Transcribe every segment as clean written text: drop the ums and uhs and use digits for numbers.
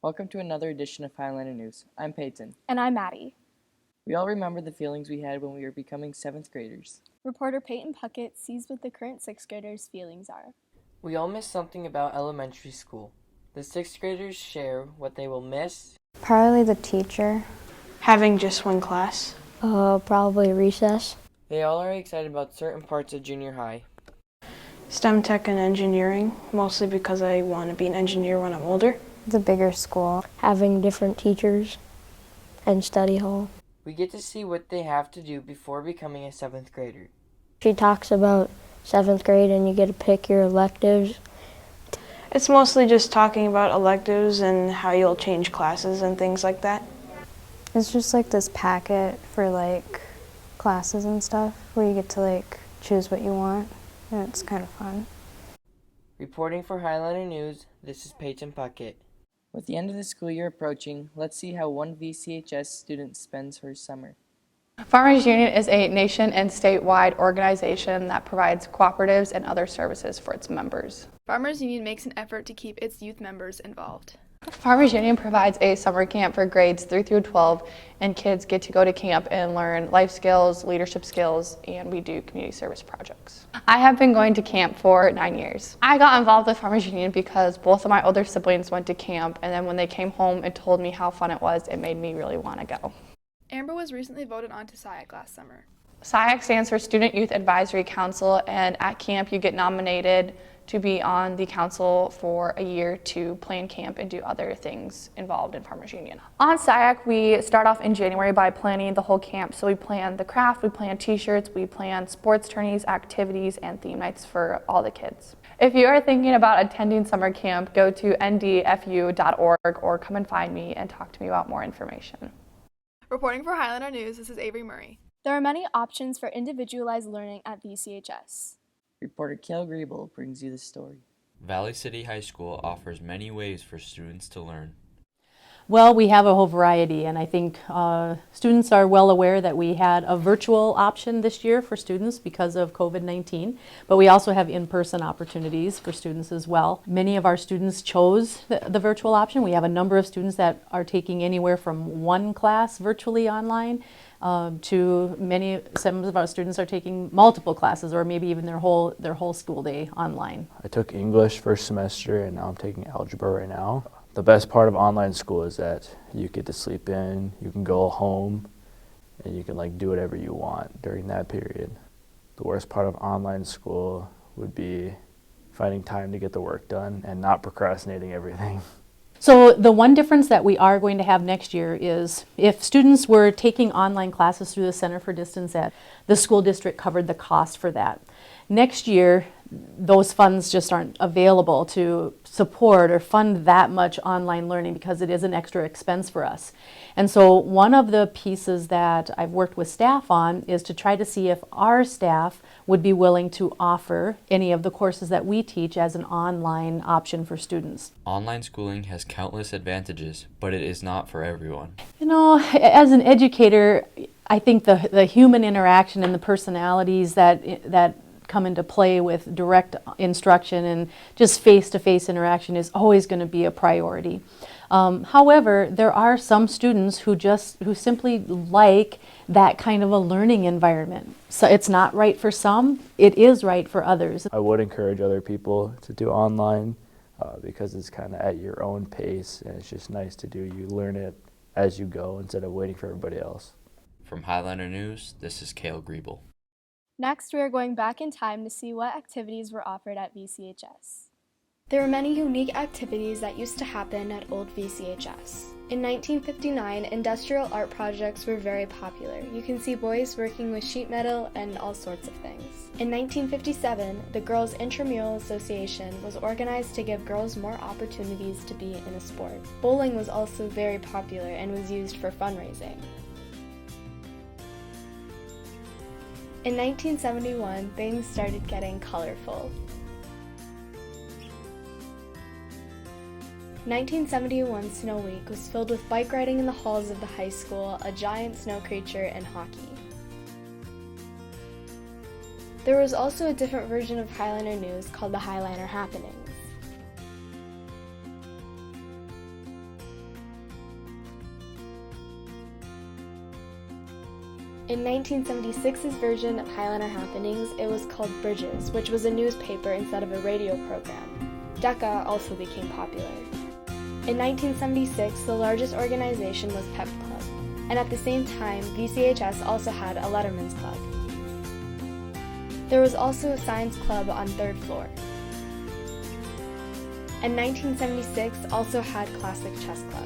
Welcome to another edition of Highlander News. I'm Peyton. And I'm Maddie. We all remember the feelings we had when we were becoming 7th graders. Reporter Peyton Puckett sees what the current 6th graders' feelings are. We all miss something about elementary school. The 6th graders share what they will miss. Probably the teacher. Having just one class. Probably recess. They all are excited about certain parts of junior high. STEM tech and engineering, mostly because I want to be an engineer when I'm older. The bigger school, having different teachers and study hall. We get to see what they have to do before becoming a 7th grader. She talks about 7th grade and you get to pick your electives. It's mostly just talking about electives and how you'll change classes and things like that. It's just like this packet for like classes and stuff where you get to like choose what you want, and it's kind of fun. Reporting for Highlander News, this is Peyton Puckett. With the end of the school year approaching, let's see how one VCHS student spends her summer. Farmers Union is a nation and statewide organization that provides cooperatives and other services for its members. Farmers Union makes an effort to keep its youth members involved. Farmers Union provides a summer camp for grades 3 through 12, and kids get to go to camp and learn life skills, leadership skills, and we do community service projects. I have been going to camp for 9 years. I got involved with Farmers Union because both of my older siblings went to camp, and then when they came home and told me how fun it was, it made me really want to go. Amber was recently voted onto SIAC last summer. SIAC stands for Student Youth Advisory Council, and at camp you get nominated to be on the council for a year to plan camp and do other things involved in Farmers Union. On SIAC, we start off in January by planning the whole camp. So we plan the craft, we plan t-shirts, we plan sports tourneys, activities, and theme nights for all the kids. If you are thinking about attending summer camp, go to ndfu.org or come and find me and talk to me about more information. Reporting for Highlander News, this is Avery Murray. There are many options for individualized learning at VCHS. Reporter Cale Griebel brings you the story. Valley City High School offers many ways for students to learn. Well, we have a whole variety, and I think students are well aware that we had a virtual option this year for students because of COVID-19, but we also have in-person opportunities for students as well. Many of our students chose the virtual option. We have a number of students that are taking anywhere from one class virtually online to some of our students are taking multiple classes or maybe even their whole school day online. I took English first semester and now I'm taking algebra right now. The best part of online school is that you get to sleep in, you can go home, and you can do whatever you want during that period. The worst part of online school would be finding time to get the work done and not procrastinating everything. So the one difference that we are going to have next year is if students were taking online classes through the Center for Distance Ed, the school district covered the cost for that. Next year, those funds just aren't available to support or fund that much online learning because it is an extra expense for us. And so one of the pieces that I've worked with staff on is to try to see if our staff would be willing to offer any of the courses that we teach as an online option for students. Online schooling has countless advantages, but it is not for everyone. You know, as an educator, I think the human interaction and the personalities that come into play with direct instruction and just face-to-face interaction is always going to be a priority. However, there are some students who simply like that kind of a learning environment. So it's not right for some, it is right for others. I would encourage other people to do online because it's kind of at your own pace and it's just nice to do. You learn it as you go instead of waiting for everybody else. From Highlander News, this is Cale Griebel. Next, we are going back in time to see what activities were offered at VCHS. There were many unique activities that used to happen at old VCHS. In 1959, industrial art projects were very popular. You can see boys working with sheet metal and all sorts of things. In 1957, the Girls Intramural Association was organized to give girls more opportunities to be in a sport. Bowling was also very popular and was used for fundraising. In 1971, things started getting colorful. 1971 Snow Week was filled with bike riding in the halls of the high school, a giant snow creature, and hockey. There was also a different version of Highlander News called the Highlander Happenings. In 1976's version of Highliner Happenings, it was called Bridges, which was a newspaper instead of a radio program. Decca also became popular. In 1976, the largest organization was Pep Club, and at the same time, VCHS also had a Letterman's Club. There was also a science club on 3rd floor. And 1976 also had Classic Chess Club.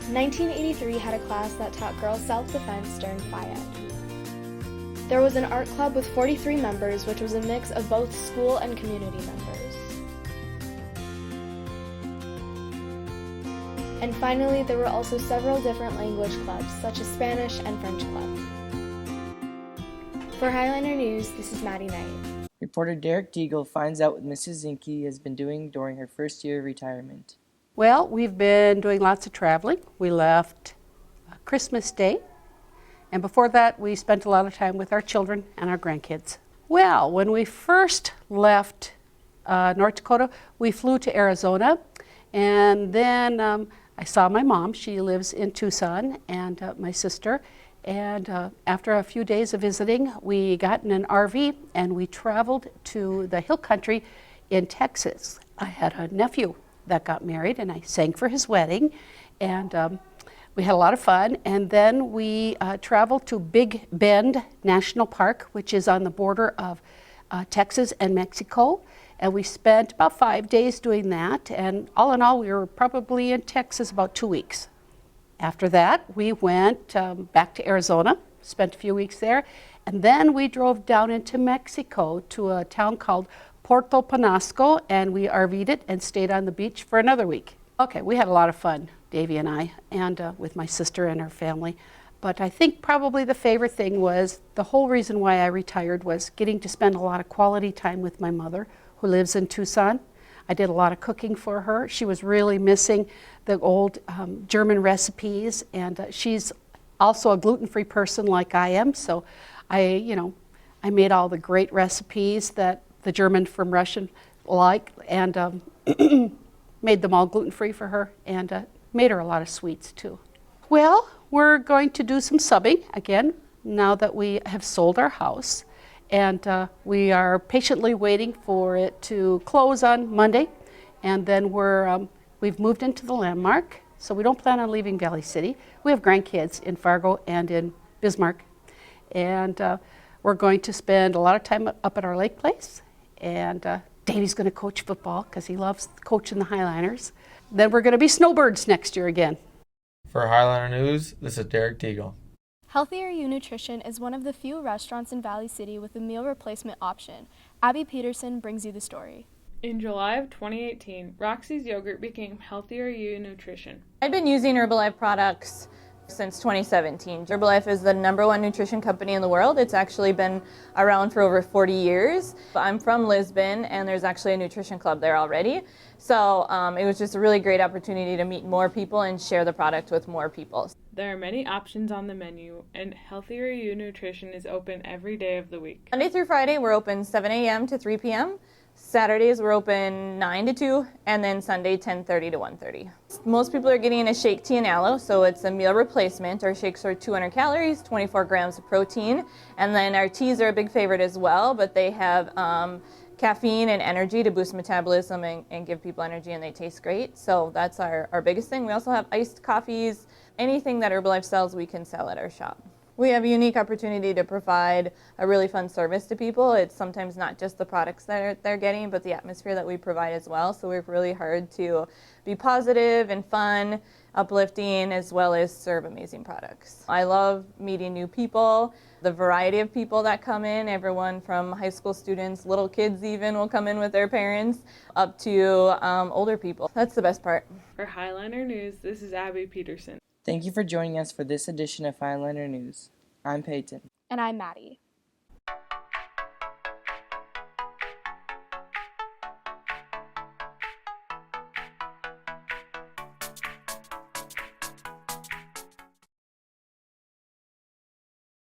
In 1983 had a class that taught girls self-defense during Phi-Ed. There was an art club with 43 members, which was a mix of both school and community members. And finally, there were also several different language clubs, such as Spanish and French Club. For Highliner News, this is Maddie Knight. Reporter Derek Deagle finds out what Mrs. Zinke has been doing during her first year of retirement. Well, we've been doing lots of traveling. We left Christmas Day, and before that we spent a lot of time with our children and our grandkids. Well, when we first left North Dakota, we flew to Arizona, and then I saw my mom. She lives in Tucson, and my sister. And after a few days of visiting, we got in an RV and we traveled to the hill country in Texas. I had a nephew that got married, and I sang for his wedding, and we had a lot of fun. And then we traveled to Big Bend National Park, which is on the border of Texas and Mexico, and we spent about 5 days doing that, and all in all we were probably in Texas about 2 weeks. After that we went back to Arizona, spent a few weeks there, and then we drove down into Mexico to a town called Puerto Penasco, and we RV'd it and stayed on the beach for another week. Okay, we had a lot of fun, Davey and I, and with my sister and her family. But I think probably the favorite thing was, the whole reason why I retired was getting to spend a lot of quality time with my mother, who lives in Tucson. I did a lot of cooking for her. She was really missing the old German recipes, and she's also a gluten-free person like I am, so I made all the great recipes that the German from Russian like, and made them all gluten-free for her, and made her a lot of sweets too. Well, we're going to do some subbing again now that we have sold our house, and we are patiently waiting for it to close on Monday, and then we've moved into the Landmark, so we don't plan on leaving Valley City. We have grandkids in Fargo and in Bismarck, and we're going to spend a lot of time up at our lake place, and Davey's going to coach football because he loves coaching the Highliners. Then we're going to be snowbirds next year again. For Highliner News, this is Derek Deagle. Healthier You Nutrition is one of the few restaurants in Valley City with a meal replacement option. Abby Peterson brings you the story. In July of 2018, Roxy's Yogurt became Healthier You Nutrition. I've been using Herbalife products since 2017. Herbalife is the #1 nutrition company in the world. It's actually been around for over 40 years. I'm from Lisbon, and there's actually a nutrition club there already. So it was just a really great opportunity to meet more people and share the product with more people. There are many options on the menu, and Healthier You Nutrition is open every day of the week. Monday through Friday, we're open 7 a.m. to 3 p.m. Saturdays, we're open 9 to 2, and then Sunday, 10:30 to 1:30. Most people are getting a shake tea and aloe, so it's a meal replacement. Our shakes are 200 calories, 24 grams of protein, and then our teas are a big favorite as well, but they have caffeine and energy to boost metabolism and give people energy, and they taste great. So that's our biggest thing. We also have iced coffees. Anything that Herbalife sells, we can sell at our shop. We have a unique opportunity to provide a really fun service to people. It's sometimes not just the products that they're getting, but the atmosphere that we provide as well. So we work really hard to be positive and fun, uplifting, as well as serve amazing products. I love meeting new people, the variety of people that come in, everyone from high school students, little kids even will come in with their parents, up to older people. That's the best part. For Highliner News, this is Abby Peterson. Thank you for joining us for this edition of Highliner News. I'm Peyton. And I'm Maddie.